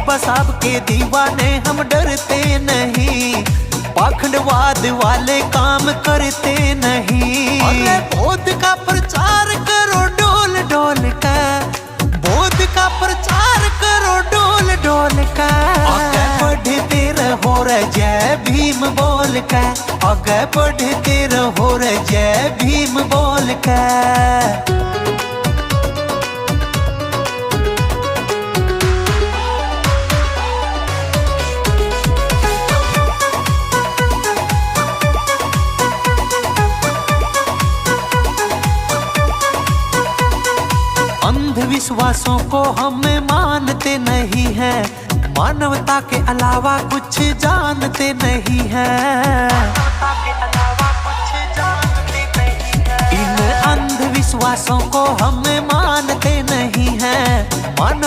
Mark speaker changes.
Speaker 1: बाबा साहब के दीवाने हम डरते नहीं, पाखंडवाद वाले काम करते नहीं। अरे बौद्ध का प्रचार करो डोल डोल का, बौद्ध का प्रचार करो डोल डोल का। आगे बढ़ते रहो रे जय भीम बोल का, आगे बढ़ते रहो रे जय भीम बोल का। अंधविश्वासों को हम मानते नहीं है, मानवता के अलावा कुछ जानते नहीं है। इन अंधविश्वासों को हम मानते नहीं है, मानव